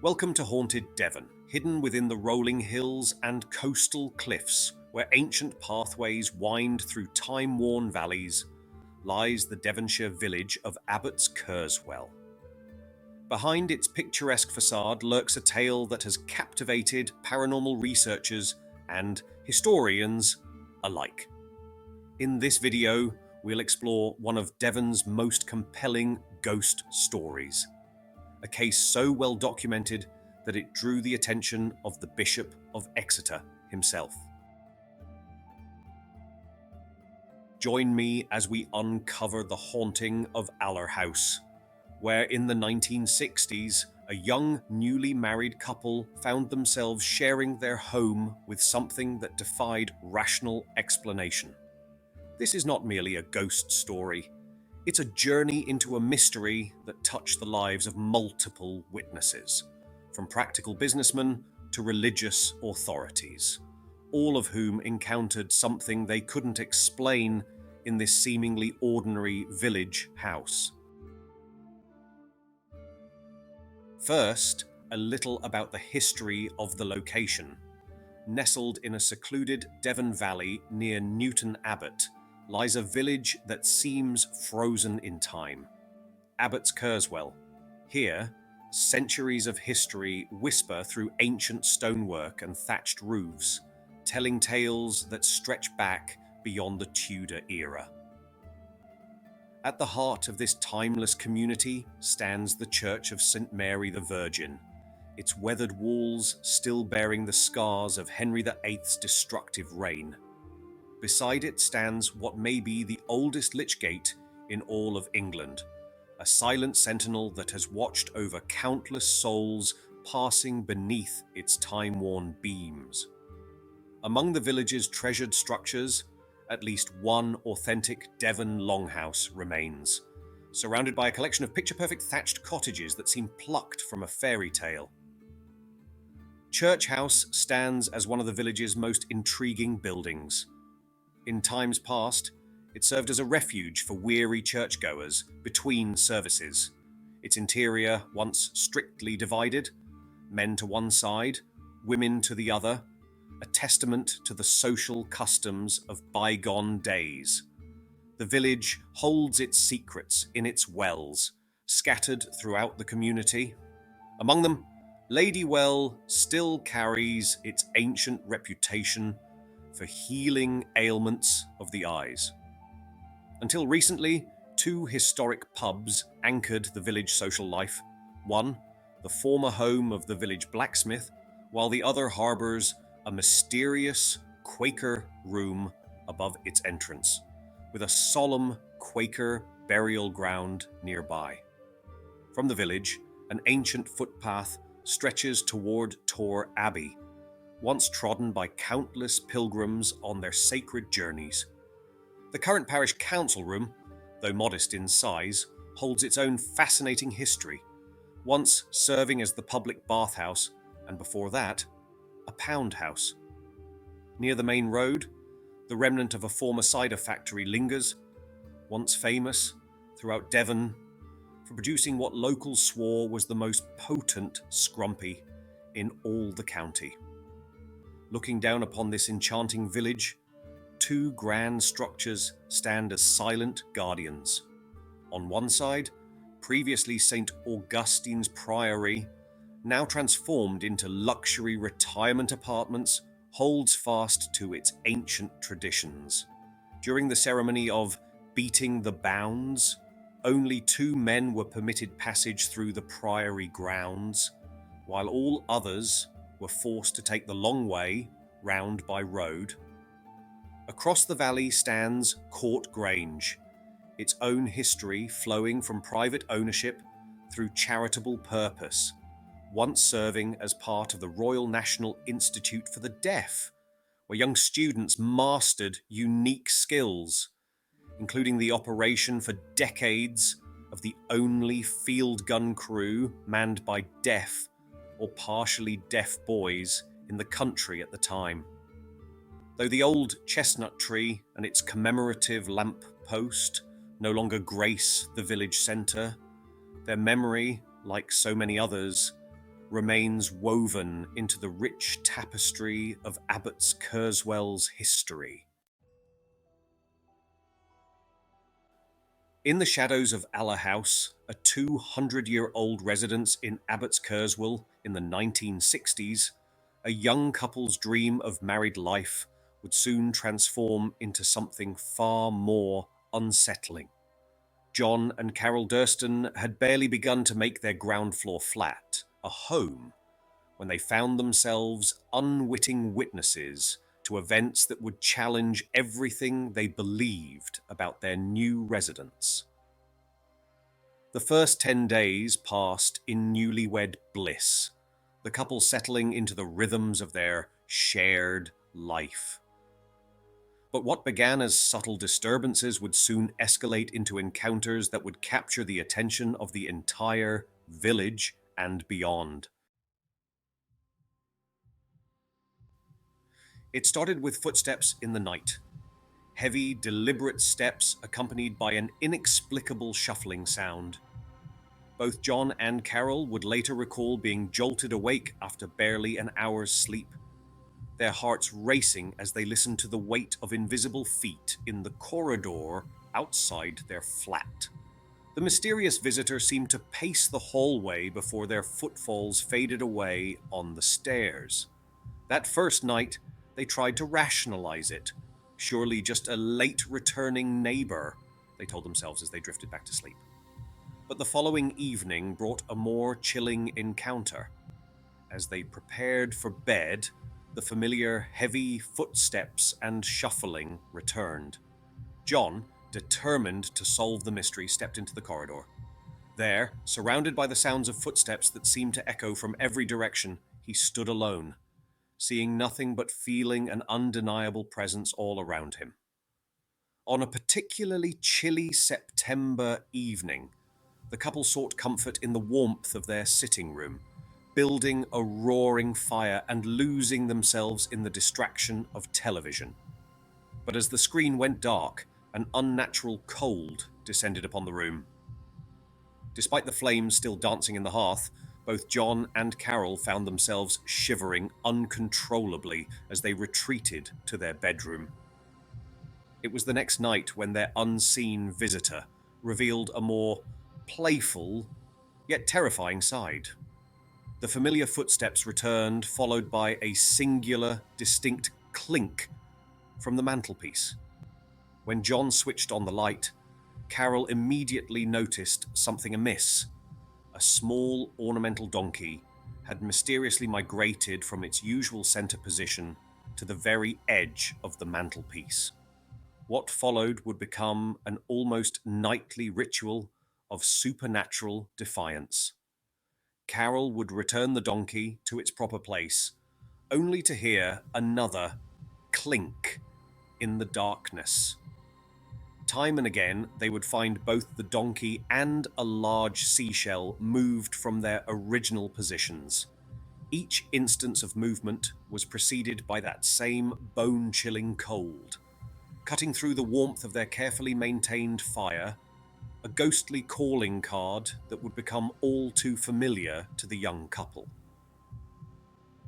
Welcome to haunted Devon, hidden within the rolling hills and coastal cliffs where ancient pathways wind through time-worn valleys, lies the Devonshire village of Abbotskerswell. Behind its picturesque facade lurks a tale that has captivated paranormal researchers and historians alike. In this video, we'll explore one of Devon's most compelling ghost stories, a case so well documented that it drew the attention of the Bishop of Exeter himself. Join me as we uncover the haunting of Aller House, where in the 1960s, a young newly married couple found themselves sharing their home with something that defied rational explanation. This is not merely a ghost story. It's a journey into a mystery that touched the lives of multiple witnesses, from practical businessmen to religious authorities, all of whom encountered something they couldn't explain in this seemingly ordinary village house. First, a little about the history of the location. Nestled in a secluded Devon valley near Newton Abbot lies a village that seems frozen in time, Abbotskerswell. Here, centuries of history whisper through ancient stonework and thatched roofs, telling tales that stretch back beyond the Tudor era. At the heart of this timeless community stands the Church of St. Mary the Virgin, its weathered walls still bearing the scars of Henry VIII's destructive reign. Beside it stands what may be the oldest lich gate in all of England, a silent sentinel that has watched over countless souls passing beneath its time-worn beams. Among the village's treasured structures, at least one authentic Devon longhouse remains, surrounded by a collection of picture-perfect thatched cottages that seem plucked from a fairy tale. Church House stands as one of the village's most intriguing buildings. In times past, it served as a refuge for weary churchgoers between services. Its interior once strictly divided, men to one side, women to the other, a testament to the social customs of bygone days. The village holds its secrets in its wells, scattered throughout the community. Among them, Lady Well still carries its ancient reputation for healing ailments of the eyes. Until recently, two historic pubs anchored the village social life. One, the former home of the village blacksmith, while the other harbors a mysterious Quaker room above its entrance, with a solemn Quaker burial ground nearby. From the village, an ancient footpath stretches toward Torre Abbey, once trodden by countless pilgrims on their sacred journeys. The current parish council room, though modest in size, holds its own fascinating history, once serving as the public bathhouse, and before that, a pound house. Near the main road, the remnant of a former cider factory lingers, once famous throughout Devon for producing what locals swore was the most potent scrumpy in all the county. Looking down upon this enchanting village, two grand structures stand as silent guardians. On one side, previously St. Augustine's Priory, now transformed into luxury retirement apartments, holds fast to its ancient traditions. During the ceremony of beating the bounds, only 2 men were permitted passage through the priory grounds, while all others were forced to take the long way round by road. Across the valley stands Court Grange, its own history flowing from private ownership through charitable purpose, once serving as part of the Royal National Institute for the Deaf, where young students mastered unique skills, including the operation for decades of the only field gun crew manned by deaf or partially deaf boys in the country at the time. Though the old chestnut tree and its commemorative lamp post no longer grace the village centre, their memory, like so many others, remains woven into the rich tapestry of Abbotskerswell's history. In the shadows of Allah House, a 200-year-old residence in Abbotskerswell in the 1960s, a young couple's dream of married life would soon transform into something far more unsettling. John and Carol Durston had barely begun to make their ground floor flat a home when they found themselves unwitting witnesses to events that would challenge everything they believed about their new residence. The first 10 days passed in newlywed bliss, the couple settling into the rhythms of their shared life. But what began as subtle disturbances would soon escalate into encounters that would capture the attention of the entire village and beyond. It started with footsteps in the night. Heavy, deliberate steps accompanied by an inexplicable shuffling sound. Both John and Carol would later recall being jolted awake after barely an hour's sleep, their hearts racing as they listened to the weight of invisible feet in the corridor outside their flat. The mysterious visitor seemed to pace the hallway before their footfalls faded away on the stairs. That first night, they tried to rationalize it. Surely just a late returning neighbor, they told themselves as they drifted back to sleep. But the following evening brought a more chilling encounter. As they prepared for bed, the familiar heavy footsteps and shuffling returned. John, determined to solve the mystery, stepped into the corridor. There, surrounded by the sounds of footsteps that seemed to echo from every direction, he stood alone, seeing nothing but feeling an undeniable presence all around him. On a particularly chilly September evening, the couple sought comfort in the warmth of their sitting room, building a roaring fire and losing themselves in the distraction of television. But as the screen went dark, an unnatural cold descended upon the room. Despite the flames still dancing in the hearth, both John and Carol found themselves shivering uncontrollably as they retreated to their bedroom. It was the next night when their unseen visitor revealed a more playful, yet terrifying side. The familiar footsteps returned, followed by a singular, distinct clink from the mantelpiece. When John switched on the light, Carol immediately noticed something amiss. A small ornamental donkey had mysteriously migrated from its usual center position to the very edge of the mantelpiece. What followed would become an almost nightly ritual of supernatural defiance. Carol would return the donkey to its proper place, only to hear another clink in the darkness. Time and again, they would find both the donkey and a large seashell moved from their original positions. Each instance of movement was preceded by that same bone-chilling cold. Cutting through the warmth of their carefully maintained fire, a ghostly calling card that would become all too familiar to the young couple.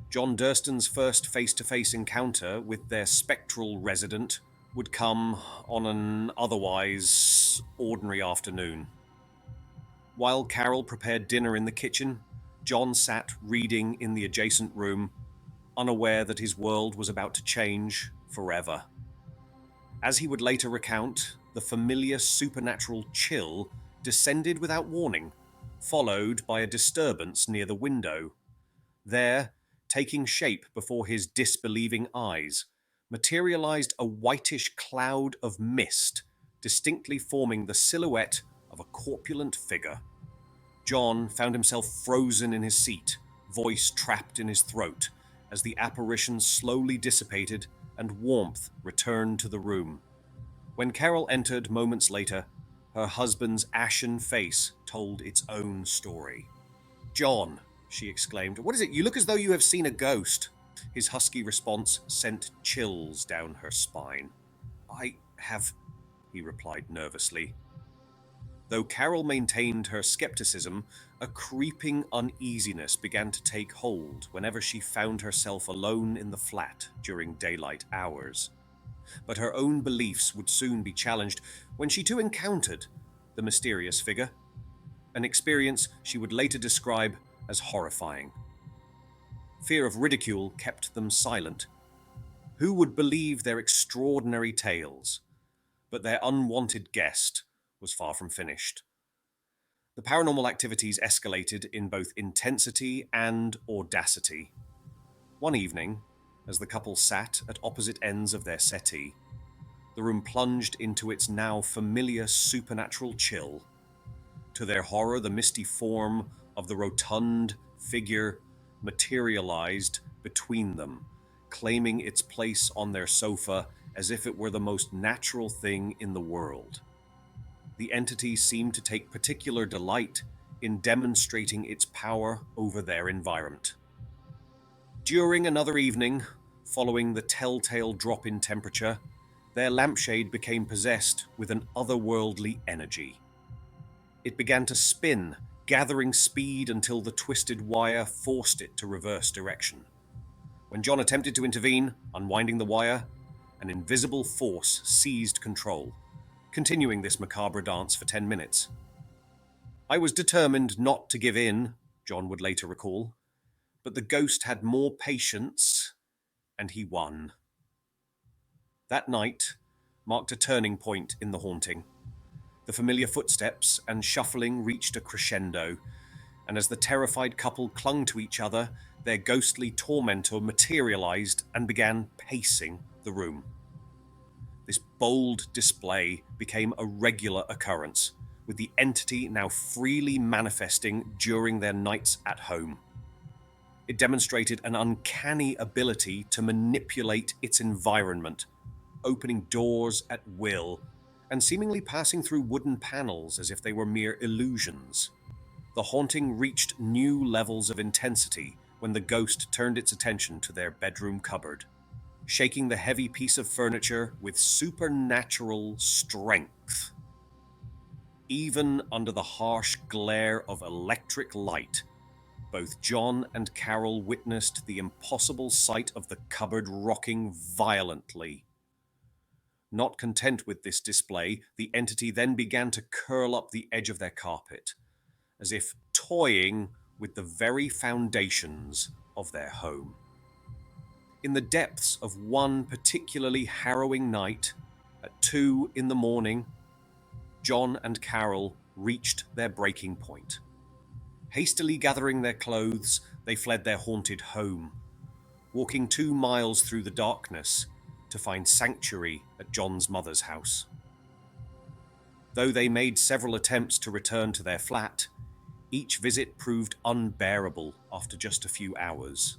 John Durston's first face-to-face encounter with their spectral resident would come on an otherwise ordinary afternoon. While Carol prepared dinner in the kitchen, John sat reading in the adjacent room, unaware that his world was about to change forever. As he would later recount, the familiar supernatural chill descended without warning, followed by a disturbance near the window. There, taking shape before his disbelieving eyes, materialized a whitish cloud of mist, distinctly forming the silhouette of a corpulent figure. John found himself frozen in his seat, voice trapped in his throat, as the apparition slowly dissipated and warmth returned to the room. When Carol entered moments later, her husband's ashen face told its own story. "John," she exclaimed, "what is it? You look as though you have seen a ghost." His husky response sent chills down her spine. "I have," he replied nervously. Though Carol maintained her skepticism, a creeping uneasiness began to take hold whenever she found herself alone in the flat during daylight hours. But her own beliefs would soon be challenged when she too encountered the mysterious figure, an experience she would later describe as horrifying. Fear of ridicule kept them silent. Who would believe their extraordinary tales? But their unwanted guest was far from finished. The paranormal activities escalated in both intensity and audacity. One evening, as the couple sat at opposite ends of their settee, the room plunged into its now familiar supernatural chill. To their horror, the misty form of the rotund figure materialized between them, claiming its place on their sofa as if it were the most natural thing in the world. The entity seemed to take particular delight in demonstrating its power over their environment. During another evening, following the telltale drop in temperature, their lampshade became possessed with an otherworldly energy. It began to spin, gathering speed until the twisted wire forced it to reverse direction. When John attempted to intervene, unwinding the wire, an invisible force seized control, continuing this macabre dance for 10 minutes. I was determined not to give in, John would later recall, but the ghost had more patience, and he won. That night marked a turning point in the haunting. The familiar footsteps and shuffling reached a crescendo, and as the terrified couple clung to each other, their ghostly tormentor materialized and began pacing the room. This bold display became a regular occurrence, with the entity now freely manifesting during their nights at home. It demonstrated an uncanny ability to manipulate its environment, opening doors at will and seemingly passing through wooden panels as if they were mere illusions. The haunting reached new levels of intensity when the ghost turned its attention to their bedroom cupboard, shaking the heavy piece of furniture with supernatural strength. Even under the harsh glare of electric light, both John and Carol witnessed the impossible sight of the cupboard rocking violently. Not content with this display, the entity then began to curl up the edge of their carpet, as if toying with the very foundations of their home. In the depths of one particularly harrowing night, at 2 a.m, John and Carol reached their breaking point. Hastily gathering their clothes, they fled their haunted home, walking 2 miles through the darkness to find sanctuary at John's mother's house. Though they made several attempts to return to their flat, each visit proved unbearable after just a few hours.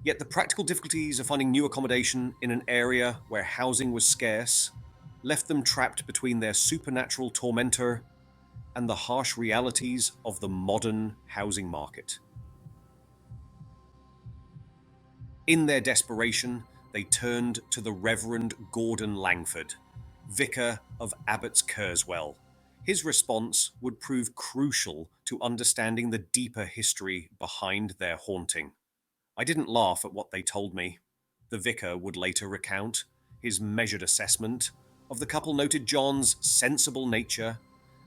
Yet the practical difficulties of finding new accommodation in an area where housing was scarce left them trapped between their supernatural tormentor and the harsh realities of the modern housing market. In their desperation, they turned to the Reverend Gordon Langford, vicar of Abbotskerswell. His response would prove crucial to understanding the deeper history behind their haunting. I didn't laugh at what they told me. The vicar would later recount. His measured assessment of the couple noted John's sensible nature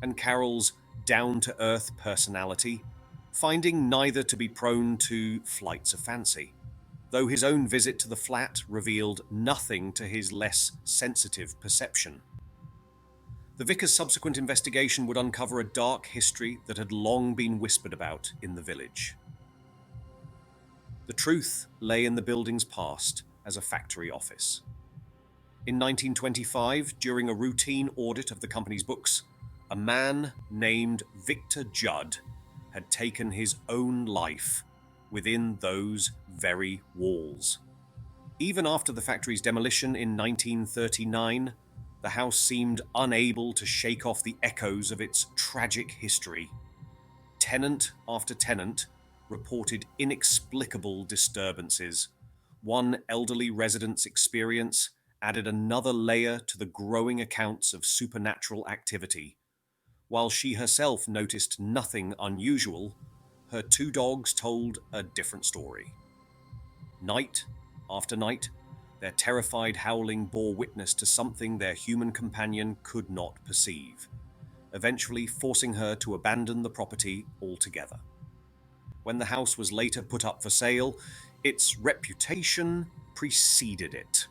and Carol's down-to-earth personality, finding neither to be prone to flights of fancy, though his own visit to the flat revealed nothing to his less sensitive perception. The vicar's subsequent investigation would uncover a dark history that had long been whispered about in the village. The truth lay in the building's past as a factory office. In 1925, during a routine audit of the company's books, a man named Victor Judd had taken his own life within those very walls. Even after the factory's demolition in 1939, the house seemed unable to shake off the echoes of its tragic history. Tenant after tenant reported inexplicable disturbances. One elderly resident's experience added another layer to the growing accounts of supernatural activity, While she herself noticed nothing unusual, her two dogs told a different story. Night after night, their terrified howling bore witness to something their human companion could not perceive, eventually forcing her to abandon the property altogether. When the house was later put up for sale, its reputation preceded it.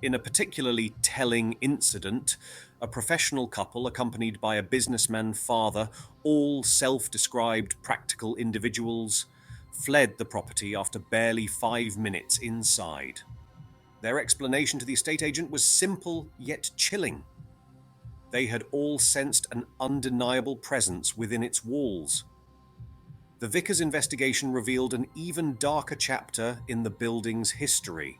In a particularly telling incident, a professional couple accompanied by a businessman father, all self-described practical individuals, fled the property after barely 5 minutes inside. Their explanation to the estate agent was simple yet chilling. They had all sensed an undeniable presence within its walls. The vicar's investigation revealed an even darker chapter in the building's history.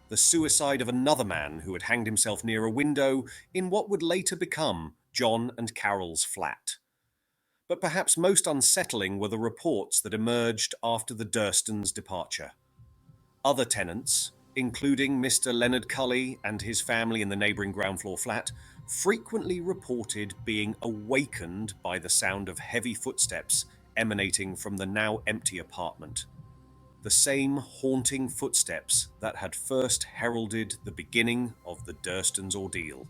The suicide of another man who had hanged himself near a window in what would later become John and Carol's flat. But perhaps most unsettling were the reports that emerged after the Durstons' departure. Other tenants, including Mr. Leonard Cully and his family in the neighbouring ground floor flat, frequently reported being awakened by the sound of heavy footsteps emanating from the now empty apartment. The same haunting footsteps that had first heralded the beginning of the Durstons' ordeal.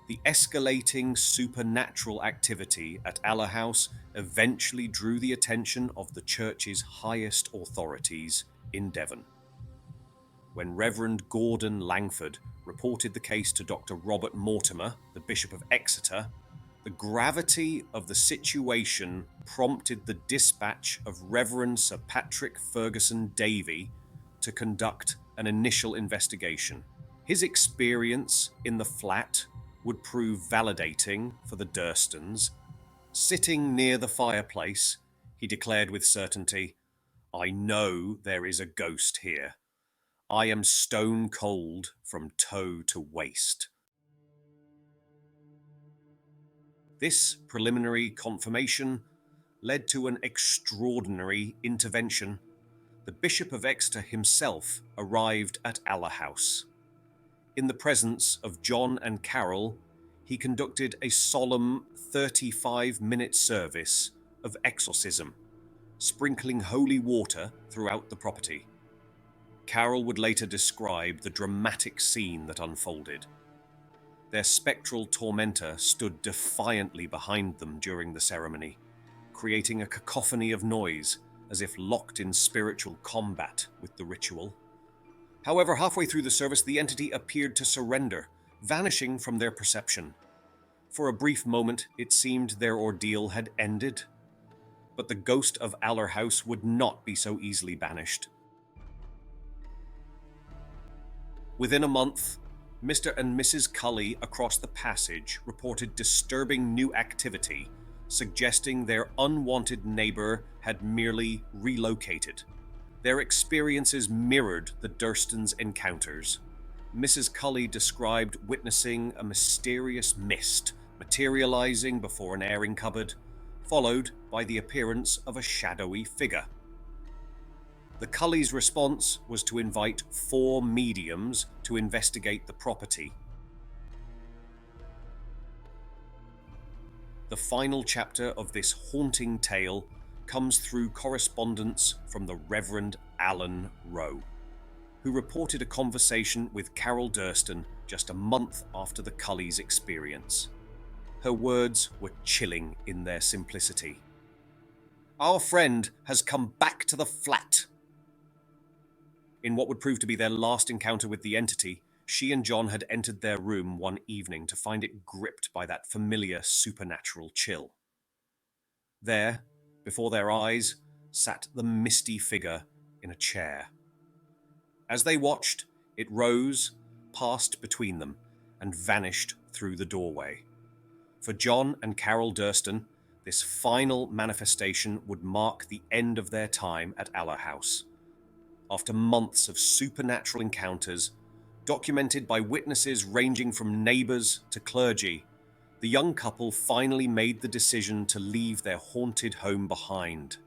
The escalating supernatural activity at Aller House eventually drew the attention of the church's highest authorities in Devon. When Reverend Gordon Langford reported the case to Dr. Robert Mortimer, the Bishop of Exeter, the gravity of the situation prompted the dispatch of Reverend Sir Patrick Ferguson Davy to conduct an initial investigation. His experience in the flat would prove validating for the Durstons. Sitting near the fireplace, he declared with certainty, "I know there is a ghost here. I am stone cold from toe to waist." This preliminary confirmation led to an extraordinary intervention. The Bishop of Exeter himself arrived at Aller House. In the presence of John and Carol, he conducted a solemn 35-minute service of exorcism, sprinkling holy water throughout the property. Carol would later describe the dramatic scene that unfolded. Their spectral tormentor stood defiantly behind them during the ceremony, creating a cacophony of noise as if locked in spiritual combat with the ritual. However, halfway through the service, the entity appeared to surrender, vanishing from their perception. For a brief moment, it seemed their ordeal had ended. But the ghost of Aller House would not be so easily banished. Within a month, Mr. and Mrs. Cully across the passage reported disturbing new activity, suggesting their unwanted neighbour had merely relocated. Their experiences mirrored the Durstons' encounters. Mrs. Cully described witnessing a mysterious mist materializing before an airing cupboard, followed by the appearance of a shadowy figure. The Cullys' response was to invite 4 mediums to investigate the property. The final chapter of this haunting tale comes through correspondence from the Reverend Alan Rowe, who reported a conversation with Carol Durston just a month after the Cullys' experience. Her words were chilling in their simplicity. "Our friend has come back to the flat." In what would prove to be their last encounter with the entity, she and John had entered their room one evening to find it gripped by that familiar supernatural chill. There, before their eyes, sat the misty figure in a chair. As they watched, it rose, passed between them, and vanished through the doorway. For John and Carol Durston, this final manifestation would mark the end of their time at Aller House. After months of supernatural encounters, documented by witnesses ranging from neighbours to clergy, the young couple finally made the decision to leave their haunted home behind.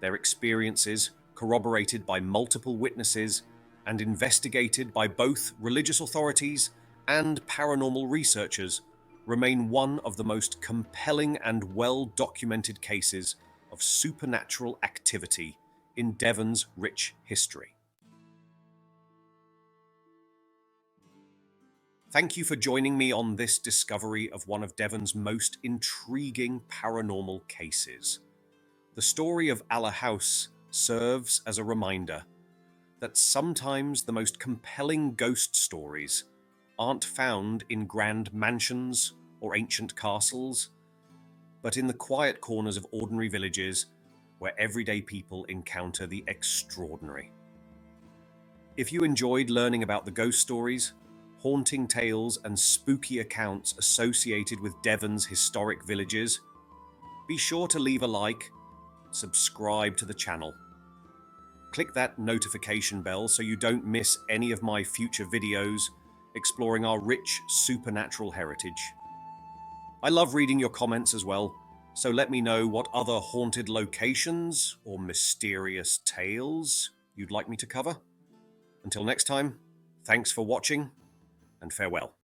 Their experiences, corroborated by multiple witnesses and investigated by both religious authorities and paranormal researchers remain one of the most compelling and well-documented cases of supernatural activity in Devon's rich history. Thank you for joining me on this discovery of one of Devon's most intriguing paranormal cases. The story of Allah House serves as a reminder that sometimes the most compelling ghost stories aren't found in grand mansions or ancient castles, but in the quiet corners of ordinary villages where everyday people encounter the extraordinary. If you enjoyed learning about the ghost stories, haunting tales, and spooky accounts associated with Devon's historic villages, be sure to leave a like, subscribe to the channel. Click that notification bell so you don't miss any of my future videos exploring our rich supernatural heritage. I love reading your comments as well, so let me know what other haunted locations or mysterious tales you'd like me to cover. Until next time, thanks for watching and farewell.